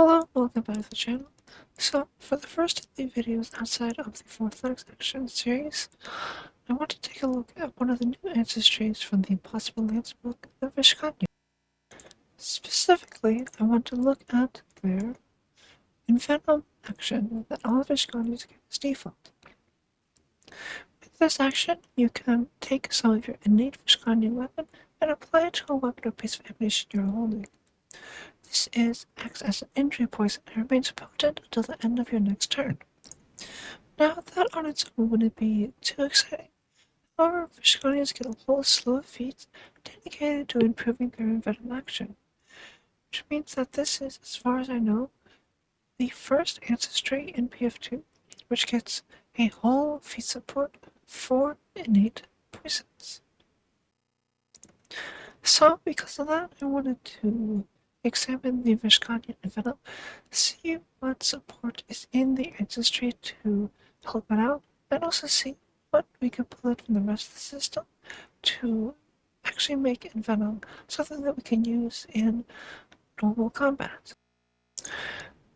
Hello, welcome back to the channel. So, for the first of the videos outside of the 4th Lex Action series, I want to take a look at one of the new ancestries from the Impossible Lands book, the Vishkanya. Specifically, I want to look at their Envenom action that all Vishkanyas get as default. With this action, you can take some of your innate Vishkanyan weapon and apply it to a weapon or piece of ammunition you're holding. This acts as an injury poison and remains potent until the end of your next turn. Now, that on its own wouldn't be too exciting. However, Vishkanyans get a whole slew of feats dedicated to improving their Envenom action, which means that this is, as far as I know, the first ancestry in PF2 which gets a whole feat support for innate poisons. So, because of that, I wanted to examine the Vishkanyan Envenom, see what support is in the ancestry to help it out, and also see what we can pull it from the rest of the system to actually make Envenom something that we can use in normal combat.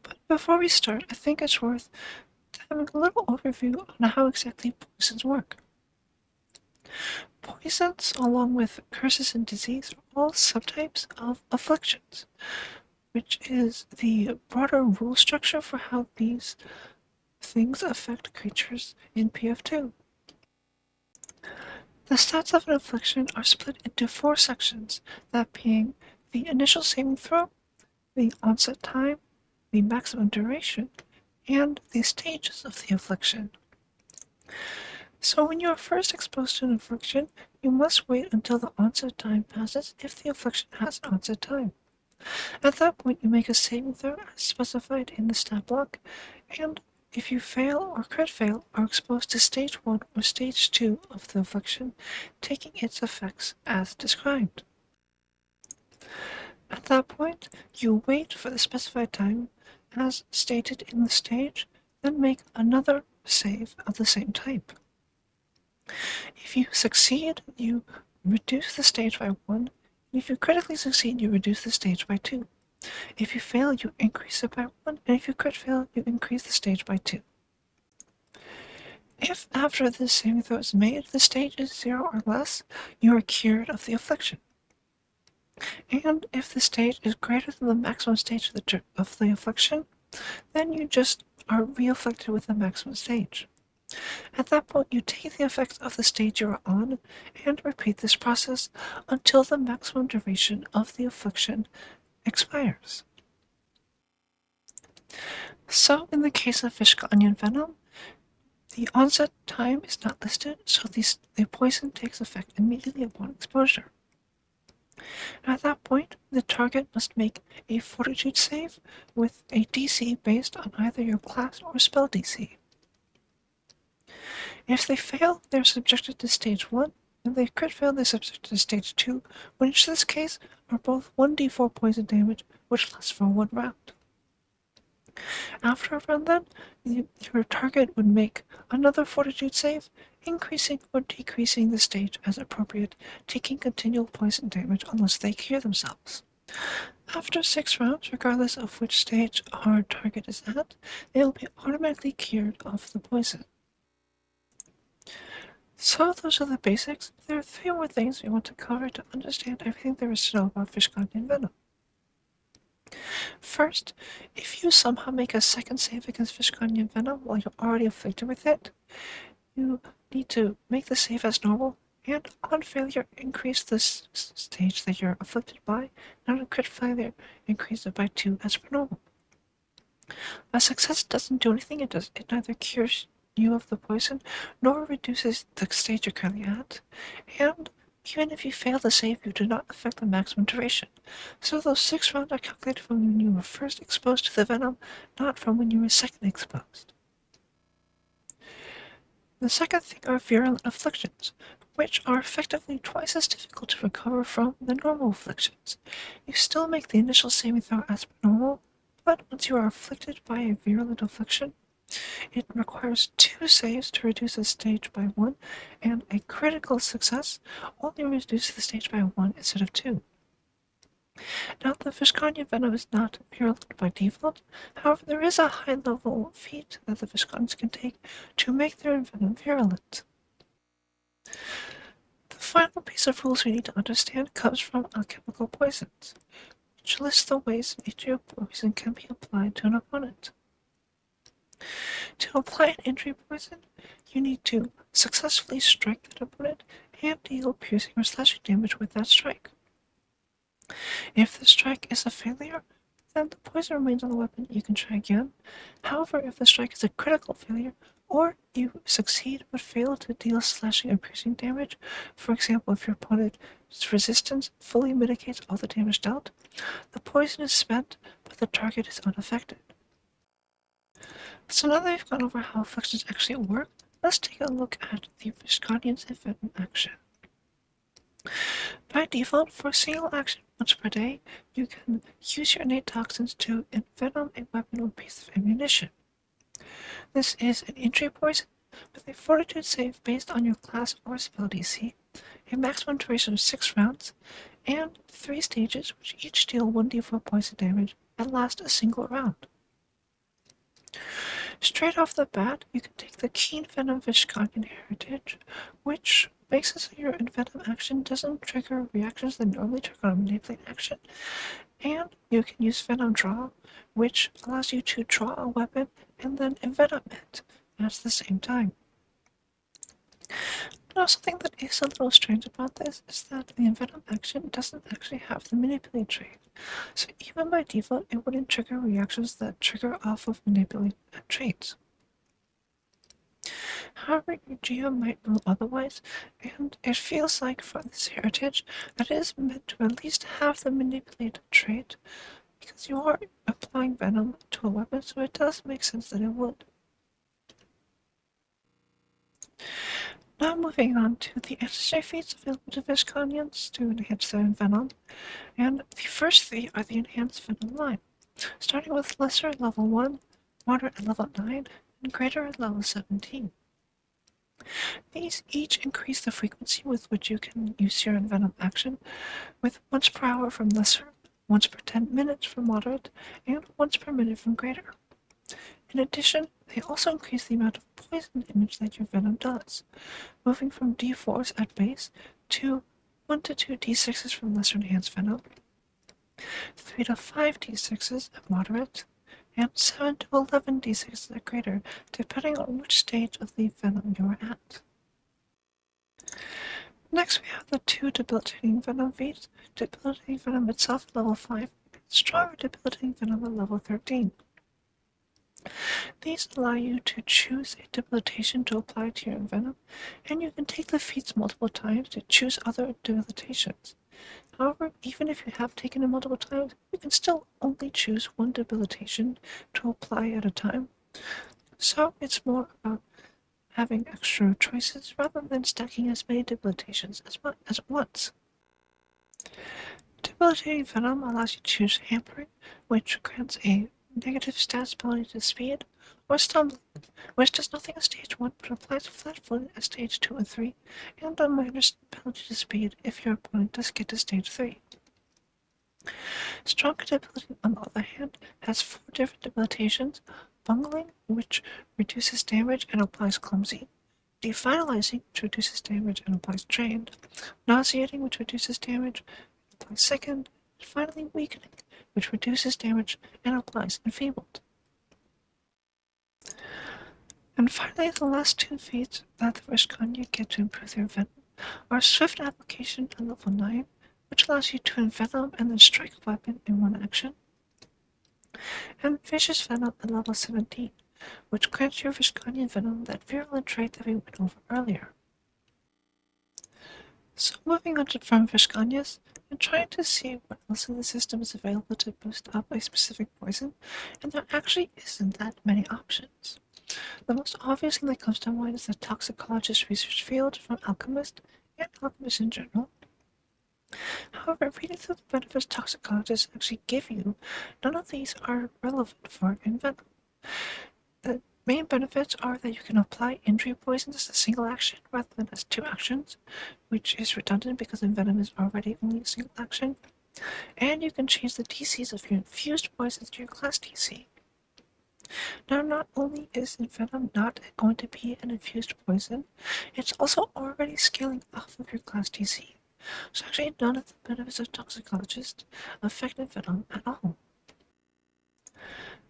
But before we start, I think it's worth having a little overview on how exactly poisons work. Poisons, along with curses and disease, are all subtypes of afflictions, which is the broader rule structure for how these things affect creatures in PF2. The stats of an affliction are split into 4 sections, that being the initial saving throw, the onset time, the maximum duration, and the stages of the affliction. So when you are first exposed to an affliction, you must wait until the onset time passes if the affliction has an onset time. At that point, you make a saving throw as specified in the stat block, and if you fail or crit fail, are exposed to stage 1 or stage 2 of the affliction, taking its effects as described. At that point, you wait for the specified time as stated in the stage, then make another save of the same type. If you succeed, you reduce the stage by 1, and if you critically succeed, you reduce the stage by 2. If you fail, you increase it by 1, and if you crit fail, you increase the stage by 2. If after this saving throw is made, the stage is 0 or less, you are cured of the affliction. And if the stage is greater than the maximum stage of the affliction, then you just are re-afflicted with the maximum stage. At that point, you take the effects of the stage you are on and repeat this process until the maximum duration of the affliction expires. So, in the case of Vishkanyan Venom, the onset time is not listed, so the poison takes effect immediately upon exposure. At that point, the target must make a Fortitude save with a DC based on either your class or spell DC. If they fail, they're subjected to stage 1, and they crit fail, they're subjected to stage 2, which in this case are both 1d4 poison damage, which lasts for 1 round. After a round then, your target would make another Fortitude save, increasing or decreasing the stage as appropriate, taking continual poison damage unless they cure themselves. After 6 rounds, regardless of which stage our target is at, they will be automatically cured of the poison. So those are the basics. There are 3 more things we want to cover to understand everything there is to know about Vishkanyan Venom. First, if you somehow make a second save against Vishkanyan Venom while you're already afflicted with it, you need to make the save as normal, and on failure, increase the stage that you're afflicted by, and on crit failure, increase it by 2 as per normal. A success doesn't do anything, it neither cures you of the poison, nor reduces the stage you're currently at, and even if you fail the save, you do not affect the maximum duration. So those 6 rounds are calculated from when you were first exposed to the venom, not from when you were second exposed. The second thing are virulent afflictions, which are effectively twice as difficult to recover from than normal afflictions. You still make the initial saving throw as per normal, but once you are afflicted by a virulent affliction, it requires 2 saves to reduce the stage by 1, and a critical success only reduces the stage by 1 instead of 2. Now, the Vishkanya venom is not virulent by default. However, there is a high-level feat that the Vishkanyans can take to make their venom virulent. The final piece of rules we need to understand comes from alchemical poisons, which lists the ways an injury poison can be applied to an opponent. To apply an injury poison, you need to successfully strike that opponent and deal piercing or slashing damage with that strike. If the strike is a failure, then the poison remains on the weapon. You can try again. However, if the strike is a critical failure, or you succeed but fail to deal slashing or piercing damage, for example, if your opponent's resistance fully mitigates all the damage dealt, the poison is spent, but the target is unaffected. So now that we've gone over how afflictions actually work, let's take a look at the Vishkanyan's Envenom action. By default, for a single action once per day, you can use your innate toxins to envenom a weapon or piece of ammunition. This is an injury poison with a fortitude save based on your class or spell DC, a maximum duration of 6 rounds, and 3 stages which each deal 1d4 points of damage and last a single round. Straight off the bat, you can take the Keen Venom Vishkanyan heritage, which makes it so your Envenom action doesn't trigger reactions that normally trigger a manipulate action, and you can use Venom Draw, which allows you to draw a weapon and then envenom it at the same time. Now, something that is a little strange about this is that the envenom action doesn't actually have the manipulate trait. So even by default, it wouldn't trigger reactions that trigger off of manipulate traits. However, your GM might rule otherwise, and it feels like for this heritage that it is meant to at least have the manipulate trait, because you are applying venom to a weapon, so it does make sense that it would. Now moving on to the ancestry feats available to Vishkanyans to enhance their venom, and the first 3 are the enhanced venom line, starting with lesser at level 1, moderate at level 9, and greater at level 17. These each increase the frequency with which you can use your envenom action, with once per hour from lesser, once per 10 minutes from moderate, and once per minute from greater. In addition, they also increase the amount of poison damage that your venom does, moving from d4s at base to 1 to 2 d6s from lesser enhanced venom, 3 to 5 d6s at moderate, and 7 to 11 d6s at greater, depending on which stage of the venom you are at. Next we have the 2 debilitating venom feats, debilitating venom itself at level 5, stronger debilitating venom at level 13. These allow you to choose a debilitation to apply to your venom, and you can take the feats multiple times to choose other debilitations. However, even if you have taken it multiple times, you can still only choose one debilitation to apply at a time. So it's more about having extra choices rather than stacking as many debilitations as at once. Debilitating venom allows you to choose hampering, which grants a negative stats penalty to speed, or stumbling, which does nothing at stage 1 but applies flat-footed at stage 2 and 3, and a minor penalty to speed if your opponent does get to stage 3. Strong debilitating, on the other hand, has 4 different debilitations: bungling, which reduces damage and applies clumsy, definalizing, which reduces damage and applies trained, nauseating, which reduces damage and applies sickened, and finally weakening, which reduces damage and applies enfeebled. And finally, the last 2 feats that the Vishkanya get to improve their venom are Swift Application at level 9, which allows you to envenom and then strike a weapon in one action, and Vicious Venom at level 17, which grants your Vishkanyan venom that virulent trait that we went over earlier. So moving on from Vishkanyas, and trying to see what else in the system is available to boost up a specific poison, and there actually isn't that many options. The most obvious thing that comes to mind is the toxicologist research field from alchemists and alchemists in general. However, reading through the benefits toxicologists actually give you, none of these are relevant for Envenom. The main benefits are that you can apply injury poisons as a single action rather than as 2 actions, which is redundant because Envenom is already only a single action. And you can change the DCs of your infused poisons to your class DC. Now, not only is Envenom not going to be an infused poison, it's also already scaling off of your class DC. So actually none of the benefits of toxicologist affect Envenom at all.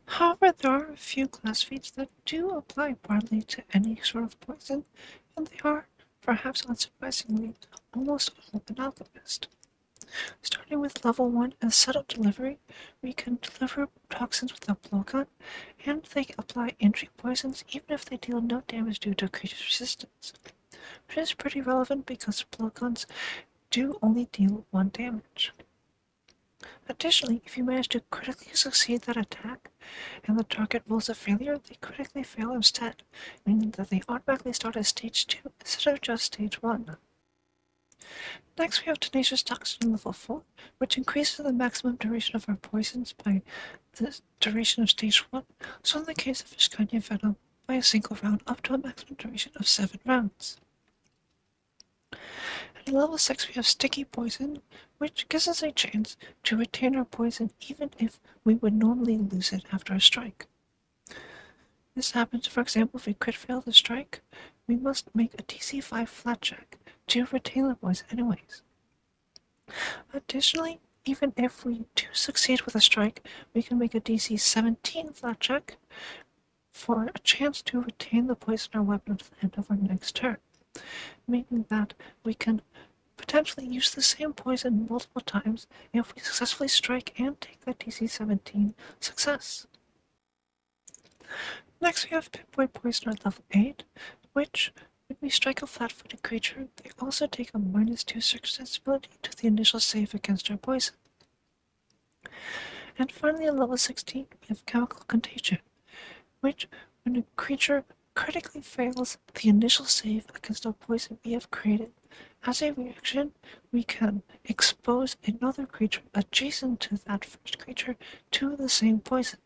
However, there are a few class feats that do apply broadly to any sort of poison, and they are, perhaps unsurprisingly, almost all an alchemist. Starting with level 1 as subtle delivery, we can deliver toxins with a blowgun, and they apply entry poisons even if they deal no damage due to a creature's resistance. Which is pretty relevant because blowguns do only deal 1 damage. Additionally, if you manage to critically succeed that attack, and the target rolls a failure, they critically fail instead, meaning that they automatically start at stage 2 instead of just stage 1. Next we have Tenacious Toxin level 4, which increases the maximum duration of our poisons by the duration of stage 1, so in the case of Vishkanya Venom, by a single round up to a maximum duration of 7 rounds. At level 6 we have Sticky Poison, which gives us a chance to retain our poison even if we would normally lose it after a strike. This happens, for example, if we crit fail the strike, we must make a DC 5 flat check to retain the poison anyways. Additionally, even if we do succeed with a strike, we can make a DC 17 flat check for a chance to retain the poison in our weapon at the end of our next turn, meaning that we can potentially use the same poison multiple times if we successfully strike and take that DC 17 success. Next we have Pinpoint Poison at level 8, which, when we strike a flat-footed creature, they also take a -2 susceptibility to the initial save against our poison. And finally at level 16 we have Chemical Contagion, which, when a creature critically fails the initial save against a poison we have created, as a reaction, we can expose another creature adjacent to that first creature to the same poison.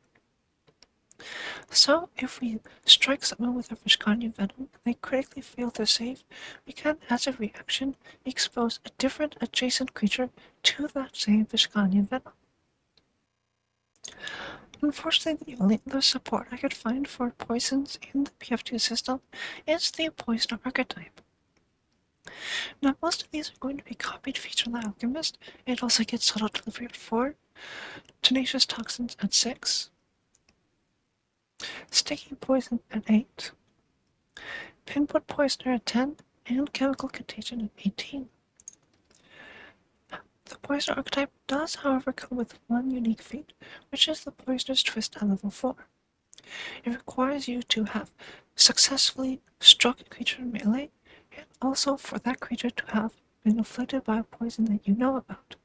So, if we strike someone with a Vishkanya Venom and they critically fail their save, we can, as a reaction, expose a different adjacent creature to that same Vishkanya Venom. Unfortunately, the only other support I could find for poisons in the PF2 system is the Poison archetype. Now, most of these are going to be copied features on the Alchemist. It also gets Subtle Delivery at 4, Tenacious Toxins at 6, Sticky Poison at 8, Pinpoint Poisoner at 10, and Chemical Contagion at 18. The Poison archetype does, however, come with one unique feat, which is the Poisoner's Twist at level 4. It requires you to have successfully struck a creature in melee, and also for that creature to have been afflicted by a poison that you know about.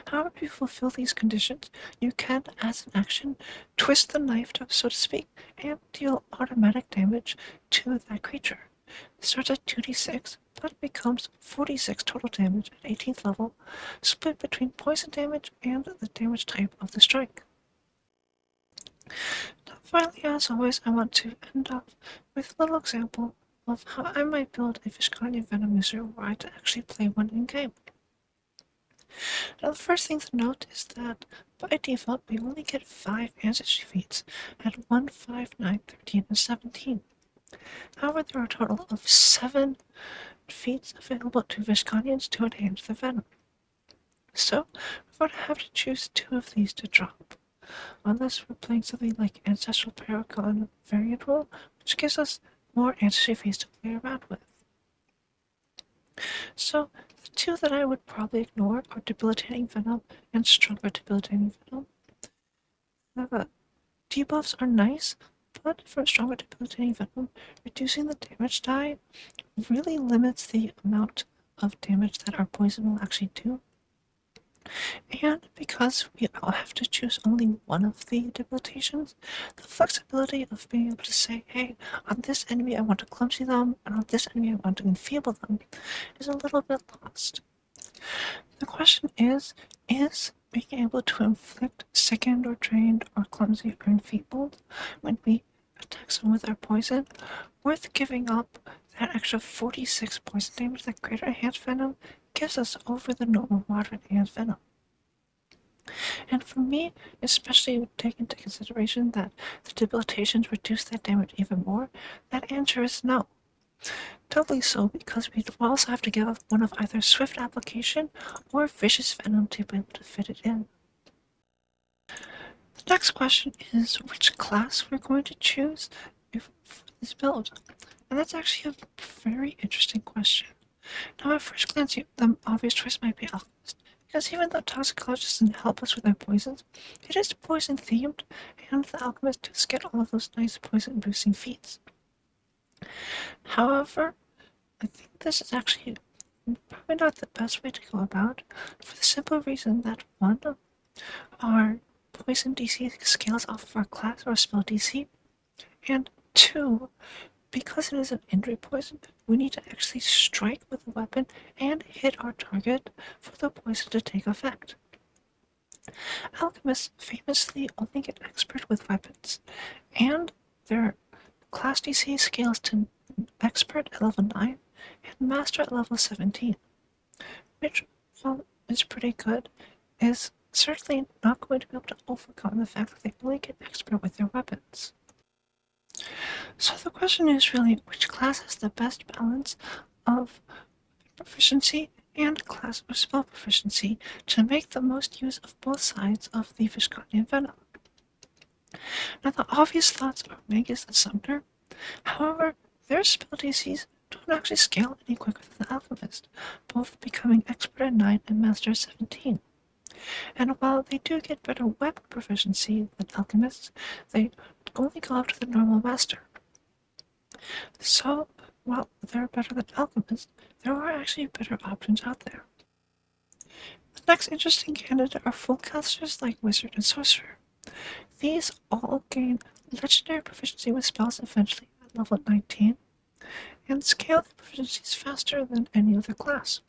However, if you fulfill these conditions, you can, as an action, twist the knife, so to speak, and deal automatic damage to that creature. It starts at 2d6, but becomes 46 total damage at 18th level, split between poison damage and the damage type of the strike. Now, finally, as always, I want to end off with a little example of how I might build a Vishkanya Venom user were I to actually play one in-game. Now, the first thing to note is that by default we only get 5 ancestry feats at 1, 5, 9, 13, and 17. However, there are a total of 7 feats available to Vishkanyans to enhance the Venom. So, we're going to have to choose 2 of these to drop, unless we're playing something like Ancestral Paragon Variant Rule, which gives us more ancestry feats to play around with. So, the 2 that I would probably ignore are Debilitating Venom and Stronger Debilitating Venom. The debuffs are nice, but for Stronger Debilitating Venom, reducing the damage die really limits the amount of damage that our poison will actually do. And because we all have to choose only one of the debilitations, the flexibility of being able to say, hey, on this enemy I want to clumsy them, and on this enemy I want to enfeeble them, is a little bit lost. The question is being able to inflict sickened or drained or clumsy or enfeebled when we attack someone with our poison worth giving up that extra 46 poison damage that Greater Enhanced Venom gives us over the normal moderate Venom. And for me, especially taking into consideration that the debilitations reduce that damage even more, that answer is no. Doubly so because we'd also have to give up one of either swift application or vicious venom to be able to fit it in. The next question is which class we're going to choose for this build. And that's actually a very interesting question. Now at first glance, the obvious choice might be Alchemist, because even though Toxicologists can help us with our poisons, it is poison themed, and the Alchemist does get all of those nice poison boosting feats. However, I think this is actually probably not the best way to go about, for the simple reason that one, our poison DC scales off of our class or spell DC, and two, because it is an injury poison, we need to actually strike with the weapon and hit our target for the poison to take effect. Alchemists famously only get expert with weapons, and their class DC scales to expert at level 9 and master at level 17, which, while is pretty good, is certainly not going to be able to overcome the fact that they only get expert with their weapons. So the question is really which class has the best balance of proficiency and class or spell proficiency to make the most use of both sides of the Vishkanyan Venom. Now the obvious thoughts are Magus and Sumner, however, their spell DCs don't actually scale any quicker than the Alchemist, both becoming expert at 9 and master at 17. And while they do get better weapon proficiency than Alchemists, they only go up to the normal master. So, while they're better than Alchemists, there are actually better options out there. The next interesting candidate are full casters like Wizard and Sorcerer. These all gain legendary proficiency with spells eventually at level 19, and scale their proficiencies faster than any other class.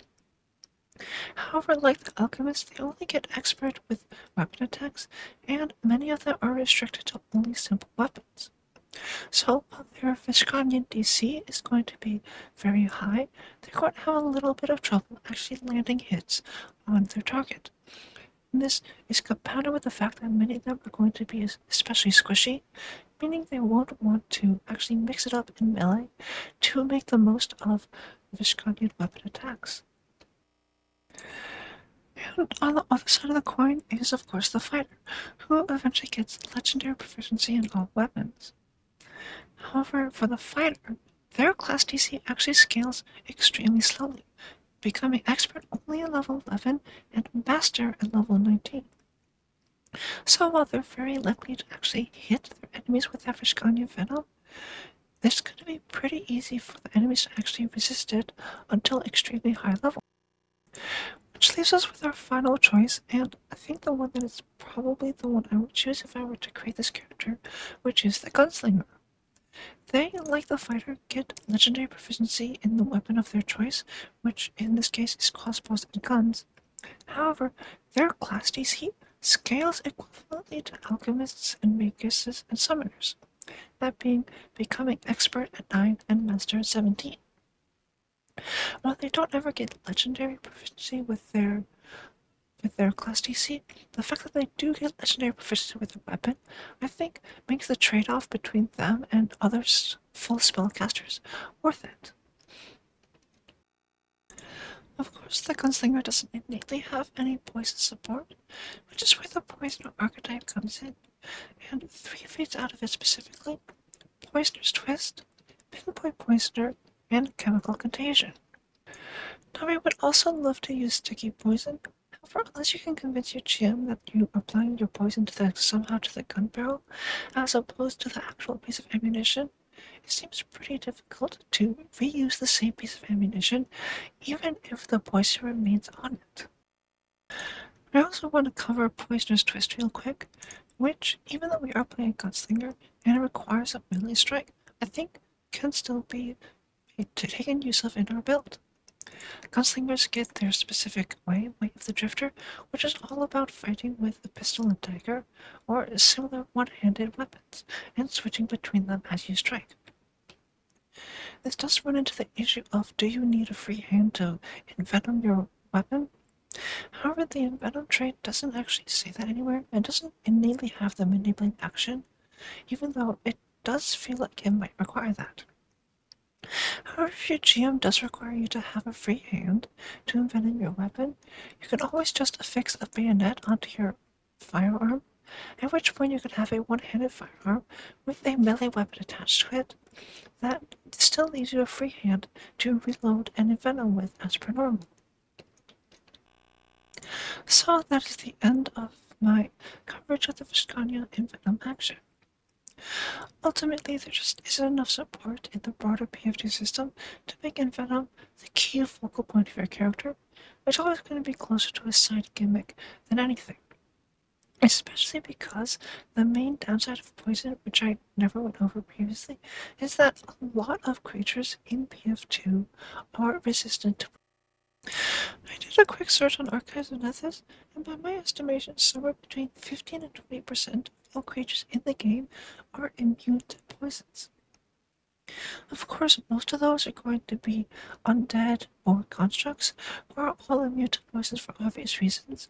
However, like the Alchemist, they only get expert with weapon attacks, and many of them are restricted to only simple weapons. So while their Vishkanyan DC is going to be very high, they're going to have a little bit of trouble actually landing hits on their target. And this is compounded with the fact that many of them are going to be especially squishy, meaning they won't want to actually mix it up in melee to make the most of Vishkanyan weapon attacks. And on the other side of the coin is of course the fighter, who eventually gets legendary proficiency in all weapons. However, for the fighter, their class DC actually scales extremely slowly, becoming expert only at level 11 and master at level 19. So while they're very likely to actually hit their enemies with that Vishkanya Venom, it's going to be pretty easy for the enemies to actually resist it until extremely high level. Which leaves us with our final choice, and I think the one that is probably the one I would choose if I were to create this character, which is the Gunslinger. They, like the fighter, get legendary proficiency in the weapon of their choice, which in this case is crossbows and guns. However, their class DC scales equivalently to alchemists and maguses and summoners, that being becoming expert at 9 and master at 17. While they don't ever get legendary proficiency with their class DC, the fact that they do get legendary proficiency with a weapon, I think makes the trade-off between them and other full spellcasters worth it. Of course, the Gunslinger doesn't innately have any poison support, which is where the Poisoner archetype comes in, and 3 feats out of it specifically: Poisoner's Twist, Pinpoint Poisoner, and Chemical Contagion. Now we would also love to use Sticky Poison, however, unless you can convince your GM that you are applying your poison somehow to the gun barrel, as opposed to the actual piece of ammunition, it seems pretty difficult to reuse the same piece of ammunition, even if the poison remains on it. I also want to cover Poisoner's Twist real quick, which, even though we are playing Gunslinger and it requires a melee strike, I think can still be taken use of in our build. Gunslingers get their specific way of the Drifter, which is all about fighting with a pistol and dagger, or similar one-handed weapons, and switching between them as you strike. This does run into the issue of do you need a free hand to envenom your weapon. However, the Envenom trait doesn't actually say that anywhere and doesn't innately have the enabling action, even though it does feel like it might require that. However, if your GM does require you to have a free hand to envenom your weapon, you can always just affix a bayonet onto your firearm, at which point you can have a one-handed firearm with a melee weapon attached to it that still leaves you a free hand to reload and envenom with as per normal. So that is the end of my coverage of the Vishkanya Envenom action. Ultimately, there just isn't enough support in the broader PF2 system to make Envenom the key focal point of your character, which is always going to be closer to a side gimmick than anything. Especially because the main downside of poison, which I never went over previously, is that a lot of creatures in PF2 are resistant to. I did a quick search on archives of methods, and by my estimation, somewhere between 15 and 20% of all creatures in the game are immune to poisons. Of course, most of those are going to be undead or constructs, who are all immune to poisons for obvious reasons.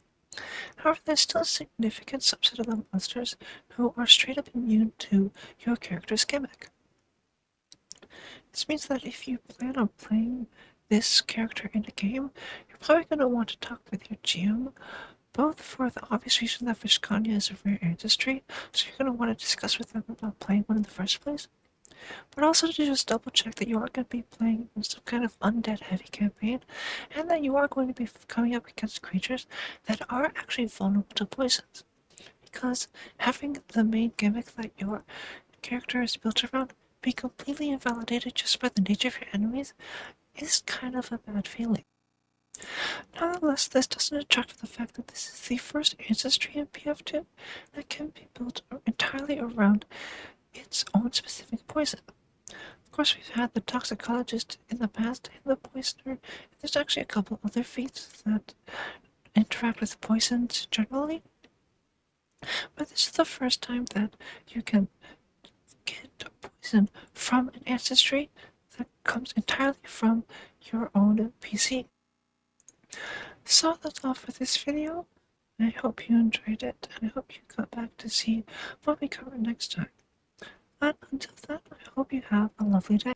However, there's still a significant subset of the monsters who are straight up immune to your character's gimmick. This means that if you plan on playing this character in a game, you're probably going to want to talk with your GM, both for the obvious reason that Vishkanya is a rare ancestry, so you're going to want to discuss with them about playing one in the first place, but also to just double check that you are going to be playing some kind of undead heavy campaign, and that you are going to be coming up against creatures that are actually vulnerable to poisons. Because having the main gimmick that your character is built around be completely invalidated just by the nature of your enemies is kind of a bad feeling. Nonetheless, this doesn't detract from the fact that this is the first ancestry in PF2 that can be built entirely around its own specific poison. Of course, we've had the toxicologist in the past and the poisoner, and there's actually a couple other feats that interact with poisons generally, but this is the first time that you can get poison from an ancestry that comes entirely from your own PC. So that's all for this video. I hope you enjoyed it, and I hope you come back to see what we cover next time. But until then, I hope you have a lovely day.